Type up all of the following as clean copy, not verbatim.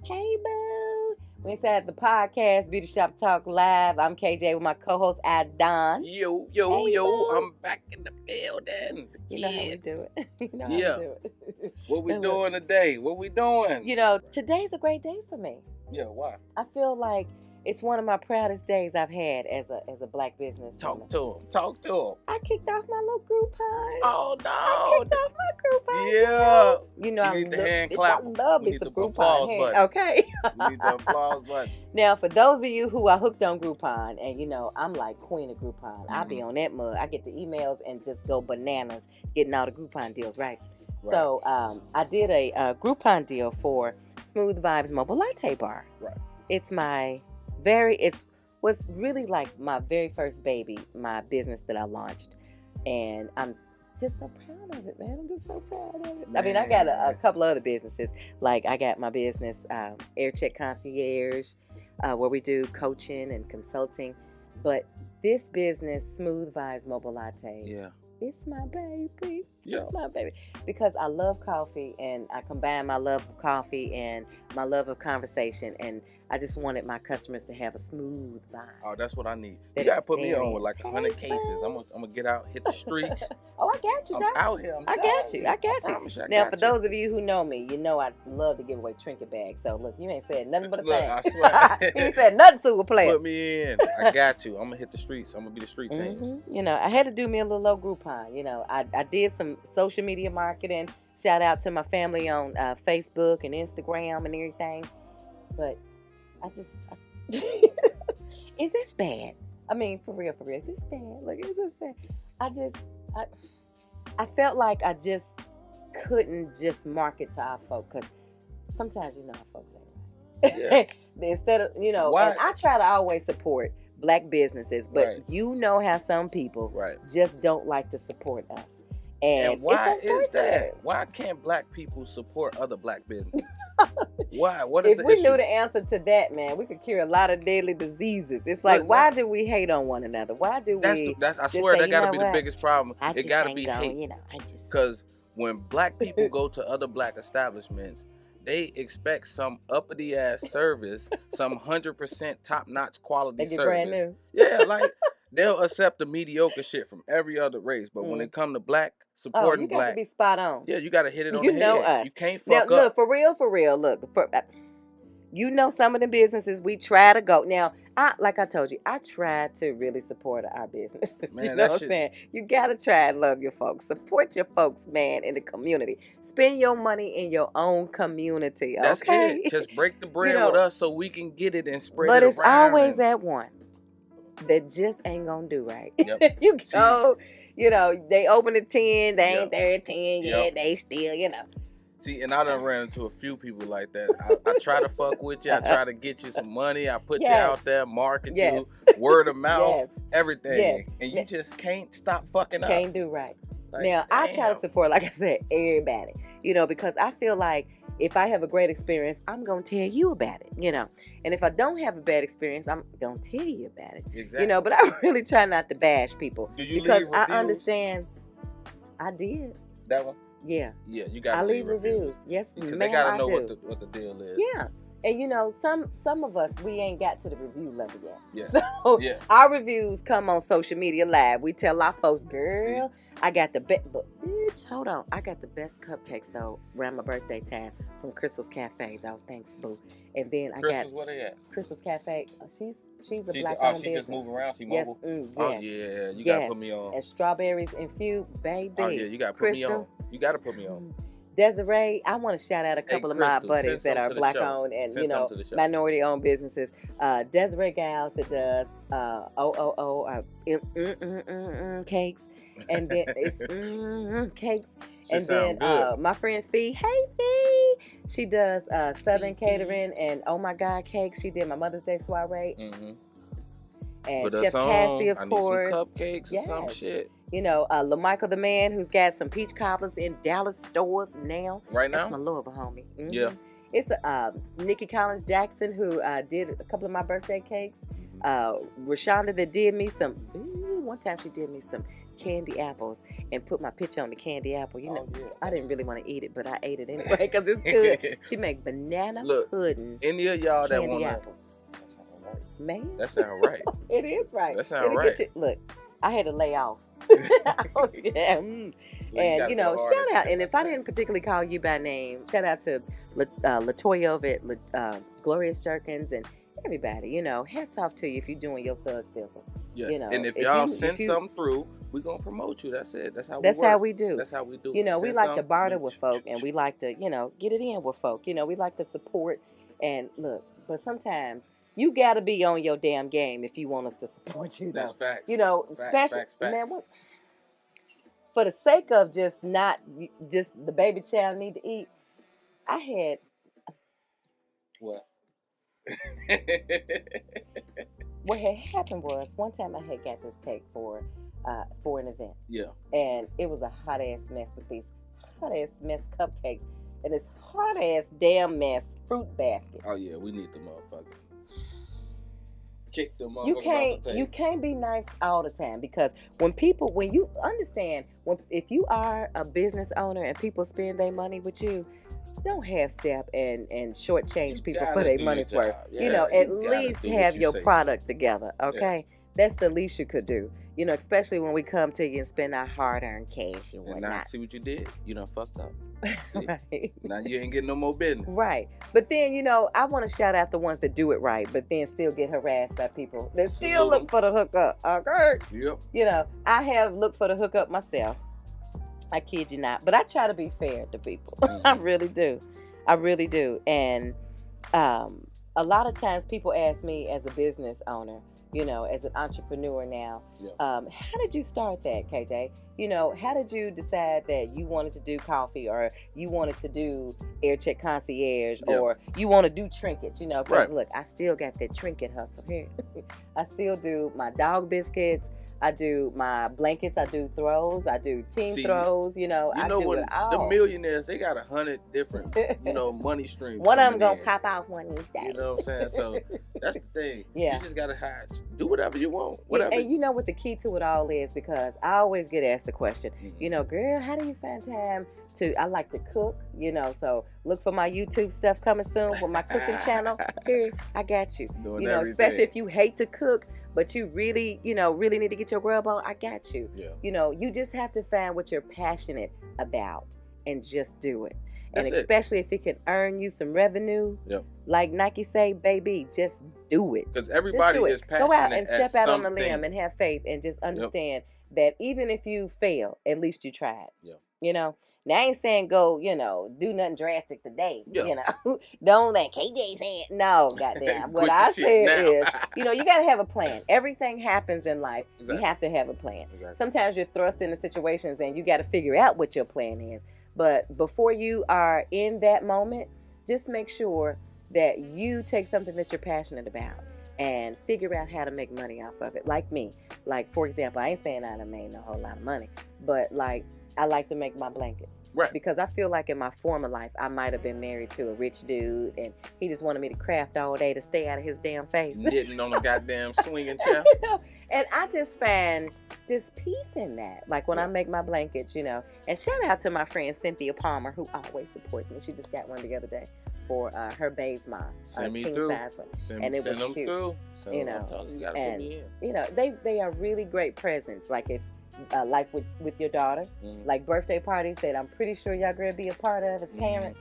Hey, boo. We inside the podcast, Beauty Shop Talk Live. I'm KJ with my co-host, iDon. Yo, Hey, boo. I'm back in the building. You know how we do it. You know how Yeah. we do it. What we And look, doing today? What we doing? You know, today's a great day for me. Yeah, why? I feel like it's one of my proudest days I've had as a black business Talk owner. to him. I kicked off my little Groupon. Oh no. I kicked off my Groupon. Yeah. You know, We need the hand clap. I love We me need some the applause Groupon. button. Okay. We need the applause button. Now, for those of you who are hooked on Groupon, and you know, I'm like queen of Groupon. I be on that mug. I get the emails and just go bananas getting all the Groupon deals, right? So I did a Groupon deal for Smooth Vibes Mobile Latte Bar. Right. It's was really like my very first baby, my business that I launched. And I'm just so proud of it, man. I'm just so proud of it. I mean, I got a couple other businesses. Like I got my business, Air Check Concierge, where we do coaching and consulting. But this business, Smooth Vibes Mobile Latte, it's my baby. Yeah. It's my baby. Because I love coffee, and I combine my love of coffee and my love of conversation, and I just wanted my customers to have a smooth vibe. Oh, that's what I need. That You gotta put me experience. on with like 100 cases. I'm gonna get out, hit the streets. Oh, I got you, I'm dog. out here. I got you. I got you. promise you, I Now, got for you. those of you who know me, you know I love to give away trinket bags. So, look, you ain't said nothing but a Look, thing. I swear. You ain't said nothing to a player. Put me in. I got you. I'm gonna hit the streets. I'm gonna be the street team. You know, I had to do me a little low Groupon. You know, I did some social media marketing. Shout out to my family on Facebook and Instagram and everything. But I just, is this bad? I mean, for real, is this bad? Look, is this bad? I felt like I just couldn't just market to our folks, because sometimes you know our folks ain't right. Yeah. Instead of, you know, Why? and I try to always support black businesses, but Right. you know how some people Right. just don't like to support us. And why it's is that? unfortunate. Why can't black people support other black businesses? Why? What is If the we issue? knew the answer to that, man, we could cure a lot of deadly diseases. It's like, Look, why do we hate on one another? Why do we? That's I just swear say, that you gotta know be the what? biggest problem. I It just gotta ain't be going, hate. you know, I just. Because when black people go to other black establishments, they expect some uppity ass service, some 100% top notch quality They get service. brand new. Yeah, like they'll accept the mediocre shit from every other race, but when it come to black, Oh, supporting you got black, to be spot on. yeah, you gotta hit it on You the know head. us. You can't Now, fuck look, up. for real, look. You know some of the businesses we try to go. Now, like I told you, I try to really support our businesses. Man, you know that what I'm shit- saying? You got to try and love your folks. Support your folks, man, in the community. Spend your money in your own community, That's okay? it. Just break the bread know, with us so we can get it and spread But it it's around. always that one that just ain't gonna do right. Yep. You go, you know, they open at 10, they Yep. ain't there at 10 yet, Yep. they still, you know. See, and I done ran into a few people like that. I try to fuck with you. I try to get you some money. I put you out there, market you, word of mouth, everything. Yes. And you just can't stop fucking up. Can't do right. Like, now, I try to damn. support, like I said, everybody, you know, because I feel like if I have a great experience, I'm going to tell you about it, you know. And if I don't have a bad experience, I'm going to tell you about it. Exactly. You know, but I really try not to bash people. Do you because leave I reviews? Understand. I did. That one? Yeah. Yeah, you got to I leave leave reviews. Yes, because ma'am, they got to know I do. what the deal is. Yeah. And you know, some of us, we ain't got to the review level yet. Yeah. So Yeah. our reviews come on social media live. We tell our folks, girl, I got the best, but bitch, hold on. I got the best cupcakes though around my birthday time from Crystal's Cafe though. Thanks, boo. And then I Crystal's, got where they at? Crystal's Cafe. She's a She black-owned business. just moving around. She Yes, mobile. yes. Oh yeah, you gotta put me on. And strawberries infused, baby. Oh yeah, you gotta put me on. Crystal. You gotta put me on. Desiree, I want to shout out a couple of my Crystal, buddies send that some are to the black show. owned and Send you know some to the show. minority owned businesses. Desiree Gals that does cakes, and then it's cakes, and then my friend Fee, hey Fee, she does Southern Catering and oh my God cakes. She did my Mother's Day soiree. And Put Chef us on. Cassie, of I need course. some cupcakes or some shit. You know, LaMichael the man who's got some peach cobblers in Dallas stores now. Right now? That's my Louisville homie. Mhm. Yeah. It's Nikki Collins Jackson of did a couple of my birthday cakes. Rashonda that did me some. One time she did me some candy apples and put my picture on the candy apple. You know, yeah. I didn't really want to eat it, but I ate it anyway because it's good. She make banana pudding. Any of y'all that want apples. That sound right. Man, that sound right. It is right. That sound right. Look, I had to lay off. Yeah. And you know, shout out. And if I didn't particularly call you by name, shout out to Latoya over at Glorious Jerkins and everybody. You know, hats off to you if you're doing your thug thizzle. Yeah. You know, and if y'all send something through, we're gonna promote you. That's it. That's how we do. That's how we do. You know, we like to barter with folk, and we like to, you know, get it in with folk. You know, we like to support and look. But sometimes you got to be on your damn game if you want us to support you. Though. That's facts. You know, facts. Man, what? For the sake of just the baby child need to eat, I had what? What had happened was one time I had got this cake for an event. Yeah. And it was a hot ass mess with these hot ass mess cupcakes and this hot ass damn mess fruit basket. Oh yeah, we need the motherfucker. Kick them motherfuckers. You can't be nice all the time because when you understand if you are a business owner and people spend their money with you, don't half step and shortchange people for their money's worth. Yeah, you know, at least have your product together, okay? Yeah. That's the least you could do. You know, especially when we come to you and spend our hard-earned cash and whatnot. And now, see what you did? You done fucked up. Right. Now you ain't getting no more business. Right. But then, you know, I want to shout out the ones that do it right, but then still get harassed by people that still look for the hookup. Okay? Yep. You know, I have looked for the hookup myself. I kid you not. But I try to be fair to people. Mm-hmm. I really do. I really do. And a lot of times people ask me as a business owner, you know, as an entrepreneur now, how did you start that, KJ? You know, how did you decide that you wanted to do coffee or you wanted to do air check concierge or you want to do trinkets? You know, because look, I still got that trinket hustle here. I still do my dog biscuits. I do my blankets. I do throws. I do team throws. You know, I do it all. The millionaires, they got 100 different, you know, money streams. One of them gonna pop off one of these days. You know what I'm saying? So that's the thing. Yeah. You just gotta do whatever you want. Whatever. And you know what the key to it all is, because I always get asked the question. Mm-hmm. You know, girl, how do you find time I like to cook, you know, so look for my YouTube stuff coming soon with my cooking channel. Here, I got you. Doing you know, everything. Especially if you hate to cook, but you really, you know, really need to get your grub on, I got you. Yeah. You know, you just have to find what you're passionate about and just do it. That's and especially if it can earn you some revenue, like Nike say, baby, just do it. Because everybody is passionate. Go out and step out something. on the limb and have faith and just understand that even if you fail, at least you tried. Yeah. You know, now I ain't saying go, you know, do nothing drastic today. Yeah. You know, don't let KJ say it. No, goddamn. What I said is, you know, you got to have a plan. Everything happens in life. Exactly. You have to have a plan. Exactly. Sometimes you're thrust into situations and you got to figure out what your plan is. But before you are in that moment, just make sure that you take something that you're passionate about and figure out how to make money off of it. Like me. Like, for example, I ain't saying I done made a whole lot of money, but like, I like to make my blankets. Right. Because I feel like in my former life, I might have been married to a rich dude and he just wanted me to craft all day to stay out of his damn face. Knitting on a goddamn swinging chair. You know? And I just find just peace in that. Like when I make my blankets, you know. And shout out to my friend Cynthia Palmer, who always supports me. She just got one the other day for her baby's mom. Send me king through. Size one. And it was cute. Through. You know, you gotta put me in. You know, they are really great presents. Like if like with your daughter, like birthday parties that I'm pretty sure y'all gonna be a part of as parents.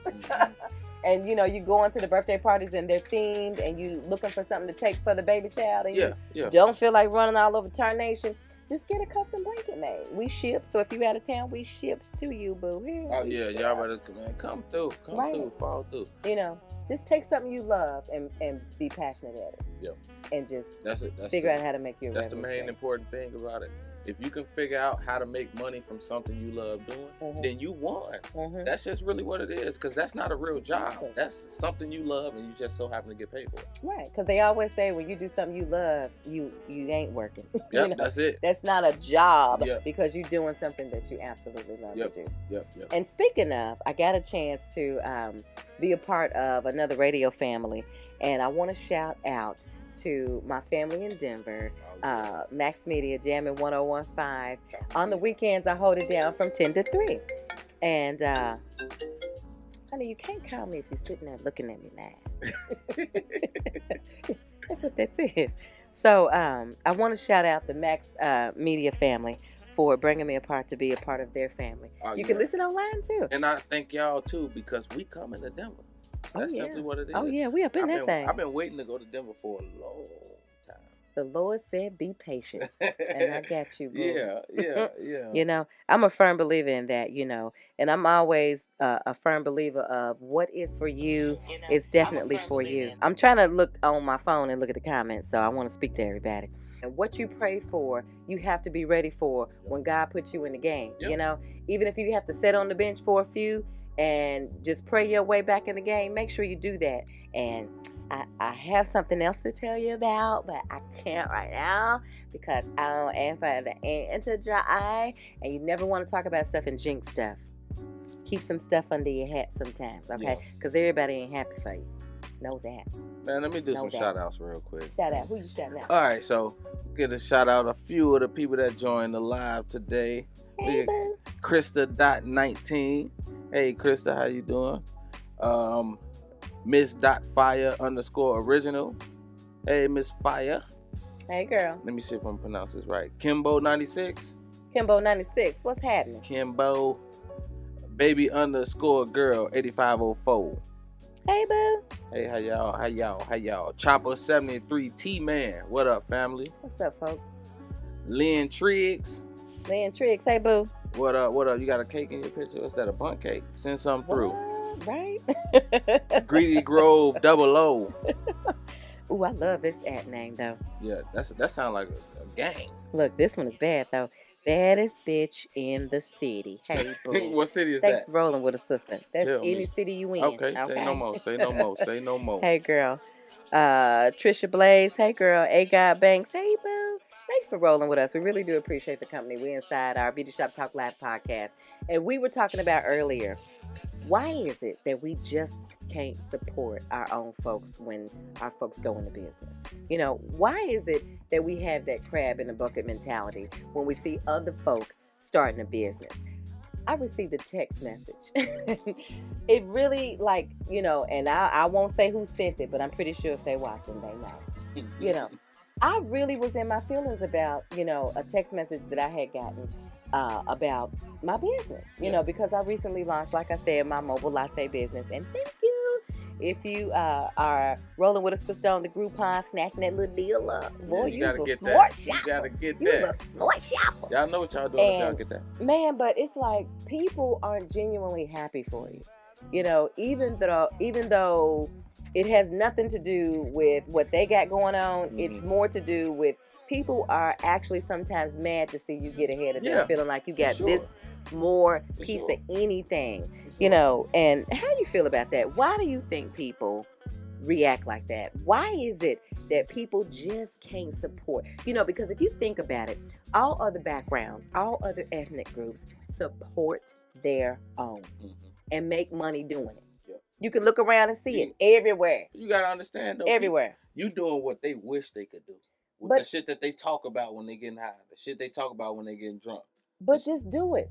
And you know, you go into the birthday parties and they're themed and you looking for something to take for the baby child and you don't feel like running all over Tarnation, just get a custom blanket made. We ship, so if you out of town, we ships to you, boo. Here, oh yeah, y'all better come through, fall through. You know, just take something you love and be passionate at it. Yep. And just that's figure out how to make your That's the main important thing about it. If you can figure out how to make money from something you love doing, then you won. That's just really what it is, because that's not a real job. That's something you love, and you just so happen to get paid for it. Right, because they always say when you do something you love, you ain't working. Yep, you know? That's it. That's not a job because you're doing something that you absolutely love to do. Yep. And speaking of, I got a chance to be a part of another radio family, and I want to shout out to my family in Denver, Max Media, Jamming 1015. On the weekends, I hold it down from 10 to 3. And, honey, you can't call me if you're sitting there looking at me live. That's what that is. So I want to shout out the Max Media family for bringing me to be a part of their family. You can listen online too. And I thank y'all too, because we coming to Denver. That's simply what it is. Oh yeah, we up in that thing. I've been waiting to go to Denver for a long time. The Lord said, be patient. And I got you, boo. Yeah. You know, I'm a firm believer in that, you know. And I'm always a firm believer of what is for you is definitely for you. I'm trying to look on my phone and look at the comments, so I want to speak to everybody. And what you pray for, you have to be ready for when God puts you in the game. You know, even if you have to sit on the bench for a few and just pray your way back in the game, make sure you do that. And I have something else to tell you about, but I can't right now because I don't aim for the ant to dry. And you never want to talk about stuff and jinx stuff. Keep some stuff under your hat sometimes, okay? Because everybody ain't happy for you. Know that. Man, let me do some shout outs real quick. Shout out. Who you shouting out? All right, so get a shout out a few of the people that joined the live today. Hey, boo. Krista.19. Hey, Krista, how you doing? Miss.fire_original. Hey, Miss Fire. Hey, girl. Let me see if I'm pronouncing this right. Kimbo96. Kimbo96. What's happening? Kimbo. Baby_girl 8504. Hey, boo. Hey, how y'all? Chopper73 T-Man. What up, family? What's up, folks? Lynn Triggs. Hey, boo. What up? You got a cake in your picture? Is that a bundt cake? Send something through. Right? Greedy Grove 00. Ooh, I love this ad name, though. Yeah, that sounds like a gang. Look, this one is bad, though. Baddest bitch in the city. Hey, boo. What city is Thanks that? for rolling with a sister. That's Tell any me. city you in. Okay, say no more. Say no more. Hey, girl. Trisha Blaze. Hey, girl. A God Banks. Hey, boo. Thanks for rolling with us. We really do appreciate the company. We inside our Beauty Shop Talk Live podcast. And we were talking about earlier, why is it that we just can't support our own folks when our folks go into business? You know, why is it that we have that crab in the bucket mentality when we see other folk starting a business? I received a text message. It really, like, you know, and I won't say who sent it, but I'm pretty sure if they're watching, they know. You know, I really was in my feelings about, you know, a text message that I had gotten about my business, you know, because I recently launched, like I said, my mobile latte business. And thank you. If you are rolling with a sister on the Groupon, snatching that little deal up, boy, you was a smart shopper. You gotta get that. You was a smart shopper. Y'all know what y'all doing if y'all get that. Man, but it's like people aren't genuinely happy for you. You know, even though it has nothing to do with what they got going on, it's more to do with people are actually sometimes mad to see you get ahead of them, feeling like you got this more piece of anything, you know. And how do you feel about that? Why do you think people react like that? Why is it that people just can't support? You know, because if you think about it, all other backgrounds, all other ethnic groups support their own and make money doing it. You can look around and see it everywhere. You gotta understand though. Everywhere. You doing what they wish they could do. With the shit that they talk about when they getting high, the shit they talk about when they getting drunk. But just do it.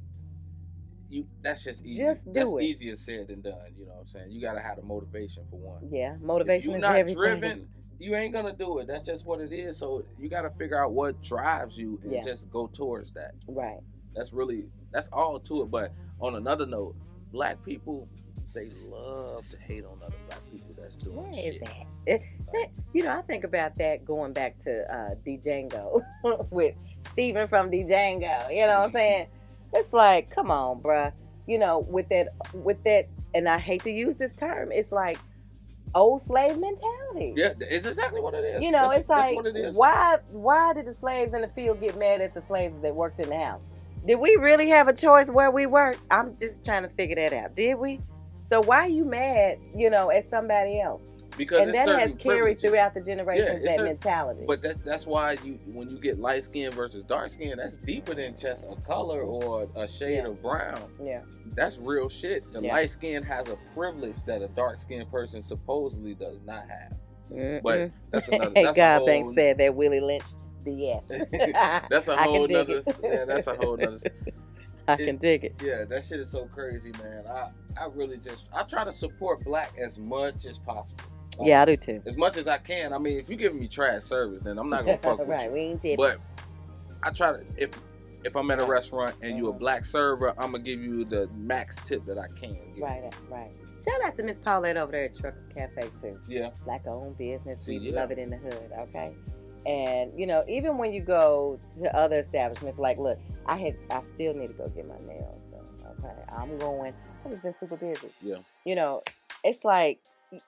That's just easy. That's easier said than done. You know what I'm saying? You gotta have the motivation for one. Yeah, motivation is If everything. you're not driven, you ain't gonna do it. That's just what it is. So you gotta figure out what drives you and just go towards that. Right. That's all to it. But on another note, black people, they love to hate on other black people that's doing shit. You know, I think about that going back to Django with Steven from Django. You know what I'm saying? It's like, come on, bruh. You know, with that, and I hate to use this term, it's like old slave mentality. Yeah, it's exactly what it is. You know, it's like, what it is. Why did the slaves in the field get mad at the slaves that worked in the house? Did we really have a choice where we worked? I'm just trying to figure that out. Did we? So why are you mad, you know, at somebody else? Because that has carried throughout the generations, that mentality. But that's why when you get light skin versus dark skin, that's deeper than just a color or a shade of brown. Yeah. That's real shit. The light skin has a privilege that a dark skinned person supposedly does not have. But that's another. Hey, That's God a Banks whole. said that Willie Lynch BS. That's a I whole can dig nother. it. Yeah, that's a whole nother. I can dig it. Yeah, that shit is so crazy, man. I really I try to support Black as much as possible. Yeah, I do too. As much as I can. I mean, if you're giving me trash service, then I'm not gonna fuck with you. Right, we ain't tipping. But I try to if I'm at a restaurant and you're a Black server, I'm gonna give you the max tip that I can give. Right. Shout out to Miss Paulette over there at Truckers Cafe too. Yeah. Black-owned business. We love it in the hood. Okay. And even when you go to other establishments, like, look, I still need to go get my nails done. Okay, I'm going. I've just been super busy. Yeah. It's like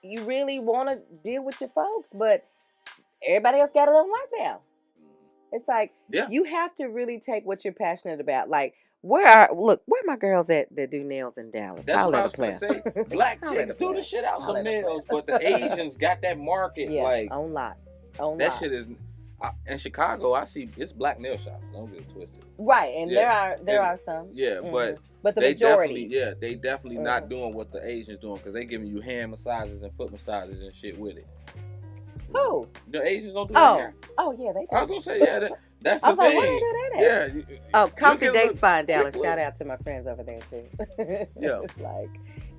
you really want to deal with your folks, but everybody else got it on lockdown. It's like you have to really take what you're passionate about. Like, where are my girls at that do nails in Dallas? That's what I was gonna say. Black chicks do the shit out some nails, but the Asians got that market like on lock. That shit is in Chicago. I see it's Black nail shops. Don't get it twisted. Right, and there are some. Yeah, but the majority. They definitely not doing what the Asians doing because they giving you hand massages and foot massages and shit with it. Who? The Asians don't do that here. Oh yeah, they do. I was gonna say that's the I was thing. Like, where they do that at? Yeah. Comfy Day Spa in Dallas. Shout out to my friends over there too. Yeah. It's like,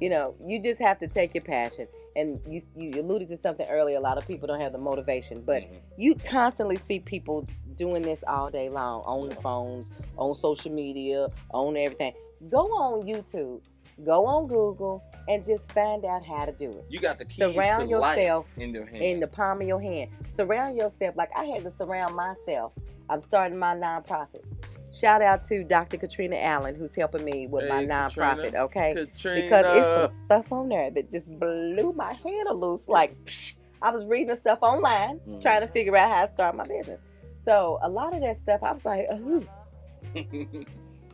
you just have to take your passion. And you alluded to something earlier. A lot of people don't have the motivation, but you constantly see people doing this all day long on the phones, on social media, on everything. Go on YouTube, go on Google, and just find out how to do it. You got the keys surround to yourself life in your hand. In the palm of your hand. Surround yourself. Like I had to surround myself. I'm starting my nonprofit. Shout out to Dr. Katrina Allen, who's helping me with my nonprofit, Katrina, okay? Katrina. Because it's some stuff on there that just blew my head loose. Like, I was reading the stuff online, trying to figure out how to start my business. So, a lot of that stuff, I was like, ooh.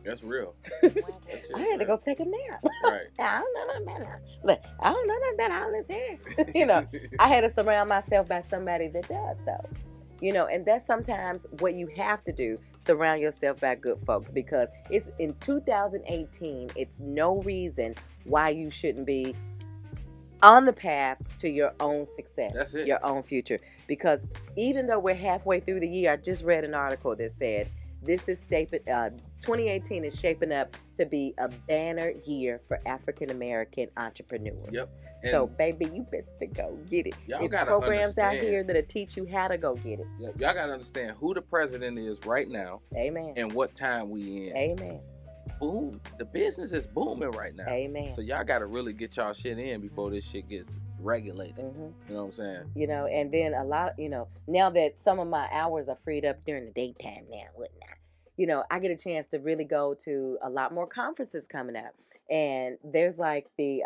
That's real. I had to go take a nap. Right. I don't know nothing better. Look, I don't know nothing about all this hair. I had to surround myself by somebody that does, though. And that's sometimes what you have to do, surround yourself by good folks, because it's in 2018, it's no reason why you shouldn't be on the path to your own success. That's it. Your own future. Because even though we're halfway through the year, I just read an article that said, 2018 is shaping up to be a banner year for African-American entrepreneurs. Yep. So, baby, you best to go get it. There's programs out here that'll teach you how to go get it. Yep. Y'all got to understand who the president is right now. Amen. And what time we in. Amen. Boom. The business is booming right now. Amen. So y'all got to really get y'all shit in before this shit gets regulated. You know what I'm saying? And then a lot, now that some of my hours are freed up during the daytime now, whatnot. I get a chance to really go to a lot more conferences coming up. And there's like the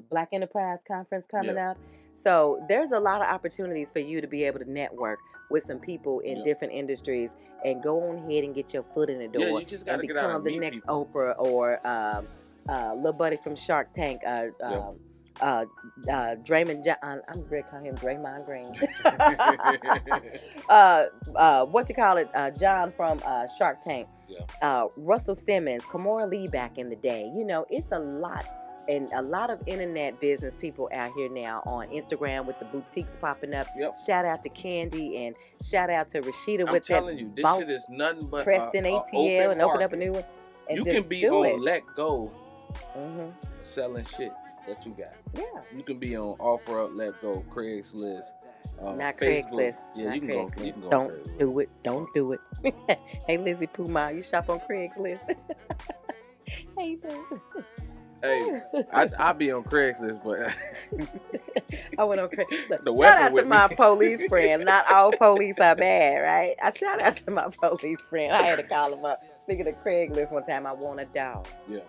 Black Enterprise Conference coming up. So there's a lot of opportunities for you to be able to network with some people in different industries and go on ahead and get your foot in the door. Yeah, you just gotta get out and become the meet next people. Oprah or little buddy from Shark Tank, Draymond John. I'm going to call him Draymond Green. John from Shark Tank. Russell Simmons, Kamora Lee back in the day. It's a lot. And a lot of internet business people out here now on Instagram with the boutiques popping up. Shout out to Candy and shout out to Rashida with that. I'm telling you, this shit is nothing but Preston ATL and open up a new one. And you just can be on Let Go selling shit that you got. Yeah. You can be on OfferUp, Let Go, Craigslist. Not Facebook. Craigslist. Yeah, not you can Craigslist. go. You can go. Don't do it. Don't do it. Hey, Lizzie Puma, you shop on Craigslist? Hey, Hey, I be on Craigslist, but I went on Craigslist. Shout out to my police friend. Not all police are bad, right? I shout out to my police friend. I had to call him up. Speaking of Craigslist, one time I want a dog. Yeah.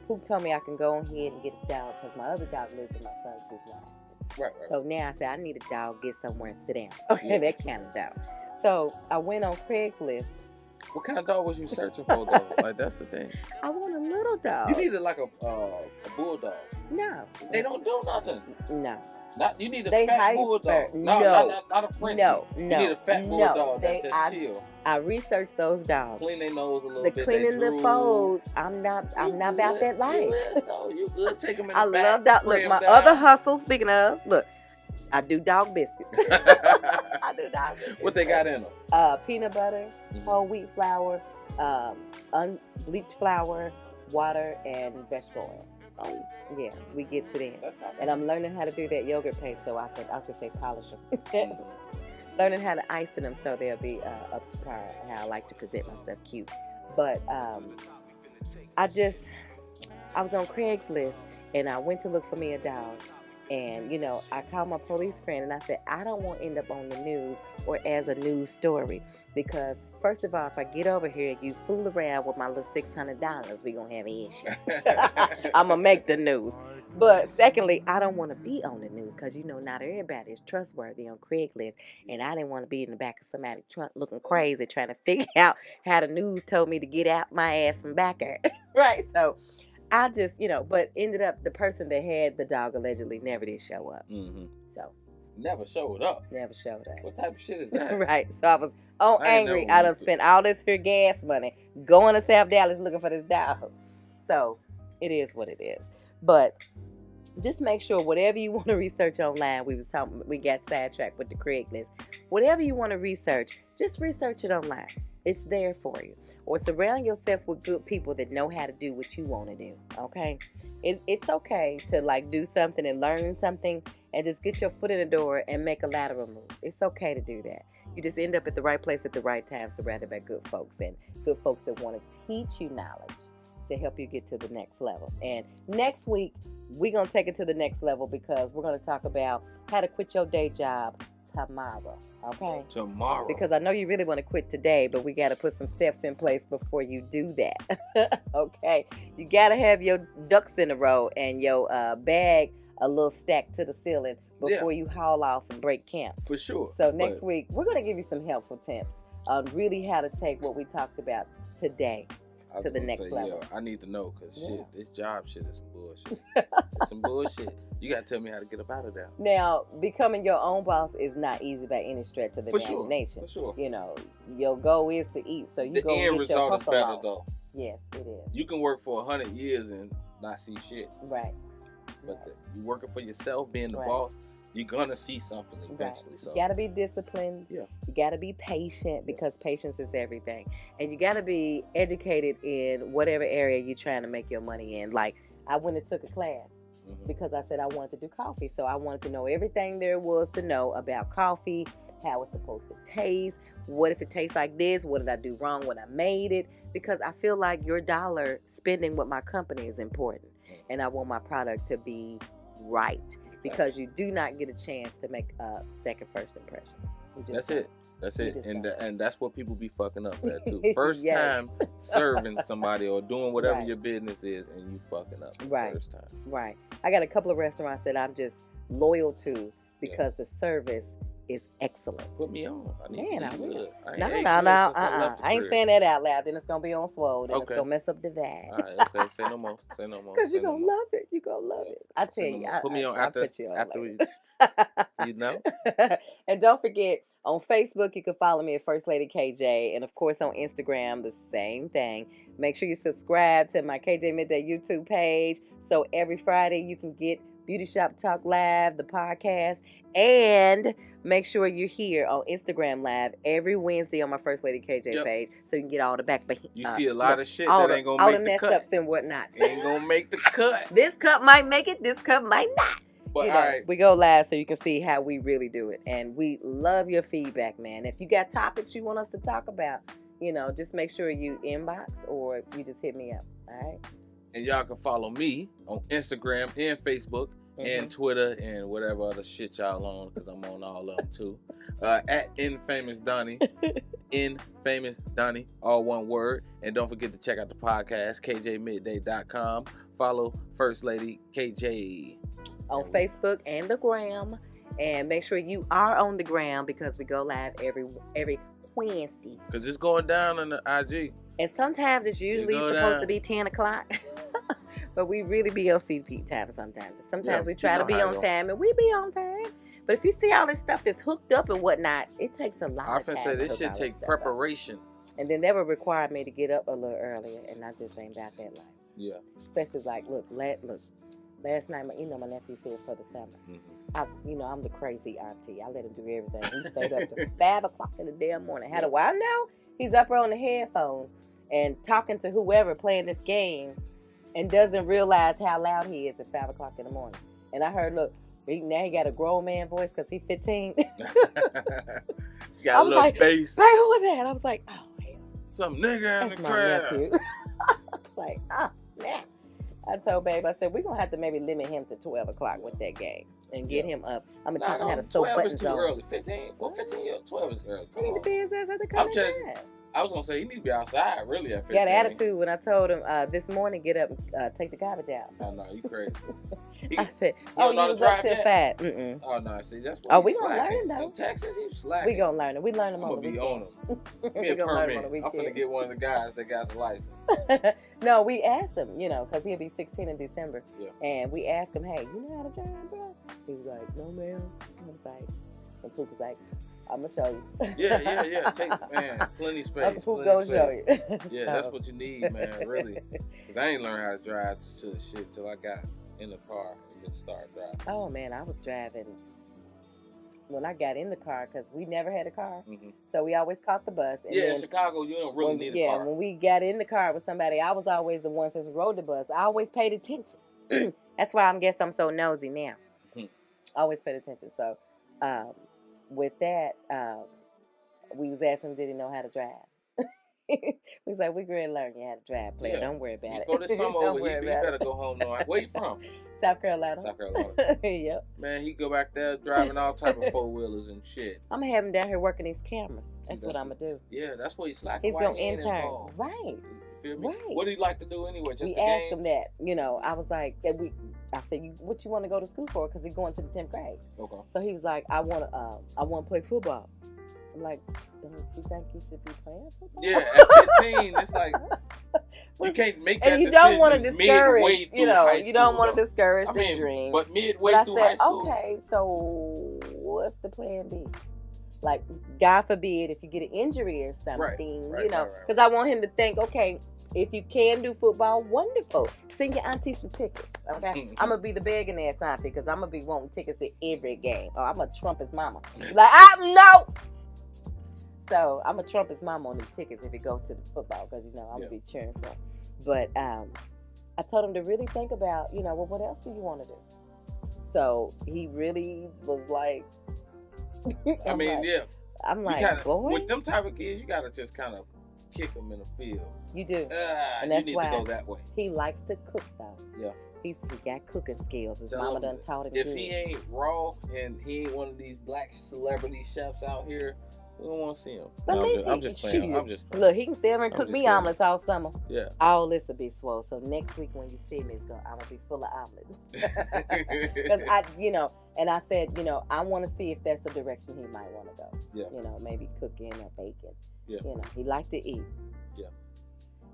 Who told me I can go ahead and get a dog because my other dog lives in my son's business. Right. So now I said I need a dog, get somewhere and sit down. Okay, that kind of dog. So I went on Craigslist. What kind of dog was you searching for, though? Like, that's the thing. I want a little dog. You needed like a bulldog. No. They don't do nothing. No. You need a fat bulldog. No. Not a Frenchie. No. You need a fat bulldog that's just chill. I researched those dogs. Clean their nose a little bit. Cleaning the folds. I'm not about that life. You good? Take them in the I back, love that. Look, my down. other hustle. Speaking of, look, I do dog biscuits. I do dog biscuits. What they got in them? Peanut butter, whole wheat flour, unbleached flour, water, and vegetable oil. Oh, yes, we get to that. And I'm learning how to do that yogurt paste so I was going to say polish them. Learning how to ice them so they'll be up to par, how I like to present my stuff cute. But I was on Craigslist and I went to look for me a dog. And, I called my police friend and I said, I don't want to end up on the news or as a news story. Because, first of all, if I get over here and you fool around with my little $600, we're going to have an issue. I'm going to make the news. But, secondly, I don't want to be on the news because, not everybody is trustworthy on Craigslist. And I didn't want to be in the back of somebody's trunk looking crazy trying to figure out how the news told me to get out my ass from back there. Right? So I just, but ended up the person that had the dog allegedly never did show up. Mm-hmm. So. Never showed up? Never showed up. What type of shit is that? Right. So I was angry. I done spent all this here gas money going to South Dallas looking for this dog. So it is what it is. But just make sure whatever you want to research online, we got sidetracked with the Craigslist. Whatever you want to research, just research it online. It's there for you. Or surround yourself with good people that know how to do what you want to do. Okay? It's okay to do something and learn something and just get your foot in the door and make a lateral move. It's okay to do that. You just end up at the right place at the right time, surrounded by good folks and good folks that want to teach you knowledge to help you get to the next level. And next week, we're going to take it to the next level because we're going to talk about how to quit your day job tomorrow. Okay? Tomorrow. Because I know you really want to quit today, but we got to put some steps in place before you do that. Okay? You got to have your ducks in a row and your bag a little stacked to the ceiling before you haul off and break camp. For sure. So next week, we're going to give you some helpful tips on really how to take what we talked about today to the next level. Yeah, I need to know because this job shit is some bullshit. It's some bullshit. You got to tell me how to get up out of there. Now, becoming your own boss is not easy by any stretch of the imagination. For sure. Your goal is to eat, so you go get your hustle on. The end result is better, though. Yes, it is. You can work for 100 years and not see shit. Right. But you working for yourself, being the boss, you're going to see something eventually. Right. So. You got to be disciplined. Yeah. You got to be patient because patience is everything. And you got to be educated in whatever area you're trying to make your money in. Like, I went and took a class because I said I wanted to do coffee. So I wanted to know everything there was to know about coffee, how it's supposed to taste, what if it tastes like this, what did I do wrong when I made it? Because I feel like your dollar spending with my company is important. And I want my product to be right. Because you do not get a chance to make a first impression. That's it. And that's what people be fucking up at too. First time serving somebody or doing whatever your business is and you fucking up first time. Right. I got a couple of restaurants that I'm just loyal to because the service is excellent. Put me on. I will. No. I ain't saying that out loud. Then it's going to be on swole. Then it's going to mess up the vibe. All right, okay. Say no more. Because you're going to love it. You're going to love it. I tell you. Put me on after we, And don't forget, on Facebook, you can follow me at First Lady KJ. And, of course, on Instagram, the same thing. Make sure you subscribe to my KJ Midday YouTube page. So every Friday, you can get Beauty Shop Talk Live, the podcast, and make sure you're here on Instagram Live every Wednesday on my First Lady KJ page, so you can get all the back. You see a lot of shit that ain't gonna make the cut. All the mess ups and whatnot. Ain't gonna make the cut. This cup might make it. This cup might not. But all right. We go live so you can see how we really do it, and we love your feedback, man. If you got topics you want us to talk about, just make sure you inbox or you just hit me up. All right. And y'all can follow me on Instagram and Facebook. And Twitter and whatever other shit y'all on, because I'm on all of them too. At Infamous Donnie. Infamous Donnie, all one word. And don't forget to check out the podcast, kjmidday.com. Follow First Lady KJ on Facebook and the gram. And make sure you are on the gram because we go live every Wednesday. Because it's going down on the IG. And sometimes it's usually supposed to be 10 o'clock. But we really be on CP time sometimes. Sometimes we try to be on time, and we be on time. But if you see all this stuff that's hooked up and whatnot, it takes a lot of time. I say this shit takes preparation. And then that would require me to get up a little earlier, and I just ain't about that life. Yeah. Especially look, Last night, my nephew's here for the summer. I'm the crazy auntie. I let him do everything. He stayed up to 5 o'clock in the damn morning. How do I know? He's up on the headphones and talking to whoever playing this game and doesn't realize how loud he is at 5 o'clock in the morning. And I heard, look, now he got a grown man voice because he's 15. Got a little face. Babe, who was that? I was like, oh, hell. Some nigga in the crowd. I was like, oh, man. I told Babe, I said, we're going to have to maybe limit him to 12 o'clock with that game and get him up. I'm going to teach him how to sew buttons on. 12 is too early. 15? Well, 15 years, 12 is early. He need to be his ass at the college. I was going to say, he need to be outside, really, at 15. Got an attitude when I told him this morning, get up and take the garbage out. Oh, no, you crazy. I said, you was up till 5. Mm-mm. Oh, no, see, that's what we going to learn, though. In Texas, he's slacking. We going to learn it. We learn them on the weekend. I'm going to be on him. Give me a permit. I'm going to get one of the guys that got the license. No, we asked him, because he'll be 16 in December. Yeah. And we asked him, hey, you know how to drive, bro? He was like, no, ma'am. I was like, and Poop was like, I'm going to show you. Yeah. Take, man, plenty space. Uncle Poop going to show you. Yeah, that's what you need, man, really. Because I ain't learned how to drive to shit till I got in the car and just started driving. Oh, man, I was driving when I got in the car because we never had a car. Mm-hmm. So we always caught the bus. And in Chicago, you don't really need a car. Yeah, when we got in the car with somebody, I was always the one who rode the bus. I always paid attention. That's why I guess I'm so nosy now. I always paid attention. So, with that, we was asking him, did he know how to drive? We was like, we're going to learn you how to drive, player. Yeah. Don't worry about it. Before this summer over, he better go home now. Where you from? South Carolina. Yep. Man, he go back there driving all type of 4-wheelers and shit. I'm going to have him down here working these cameras. That's what I'm going to do. Yeah, that's what he's slacking. He's going to intern. Right. You feel me? Right. What do you like to do anyway? Just we asked him that. I was like, I said, what you want to go to school for? Because he's going to the 10th grade. Okay. So he was like, I want to play football. I'm like, don't you think you should be playing football? Yeah, at 15, it's like, you can't make that decision. And you don't want to discourage, you don't want to discourage the dream. But midway through high school. Okay, so what's the plan B? Like, God forbid if you get an injury or something, because I want him to think, okay, if you can do football, wonderful. Send your auntie some tickets, okay? I'm going to be the begging ass auntie because I'm going to be wanting tickets to every game. Oh, I'm going to trump his mama. Like, no! So I'm going to trump his mama on the tickets if he goes to the football because, I'm going to be cheering for him. But I told him to really think about, well, what else do you want to do? So he really was like... I'm like, boy. With them type of kids, you got to just kind of kick them in the field. You do. And that's you need why to go that way. He likes to cook, though. Yeah. He got cooking skills. His mama done taught him. If he ain't raw and he ain't one of these black celebrity chefs out here, we don't want to see him. But I'm just playing. Look, he can stay over and cook me omelets all summer. Yeah. All this will be swole. So next week when you see me, I'm going to be full of omelets. Because and I said, I want to see if that's the direction he might want to go. Yeah. Maybe cooking or baking. Yeah. He like to eat. Yeah.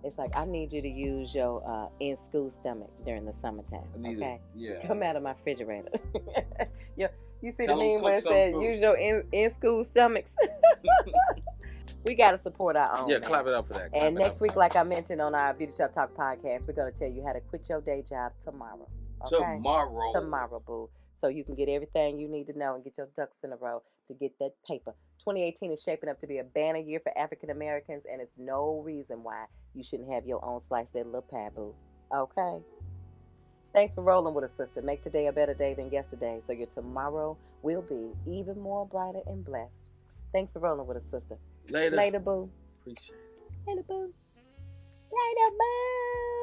It's like, I need you to use your in-school stomach during the summertime. Okay? Yeah. Come out of my refrigerator. You see the meme where it said, use your in-school stomachs? We got to support our own. Yeah, clap it up for that. And next week, like I mentioned on our Beauty Shop Talk podcast, we're going to tell you how to quit your day job tomorrow. Okay? Tomorrow, boo. So you can get everything you need to know and get your ducks in a row to get that paper. 2018 is shaping up to be a banner year for African Americans, and it's no reason why you shouldn't have your own slice of that little pie, boo. Okay? Thanks for rolling with us, sister. Make today a better day than yesterday, so your tomorrow will be even more brighter and blessed. Thanks for rolling with us, sister. Later. Later, boo. Appreciate it. Later, boo. Later, boo.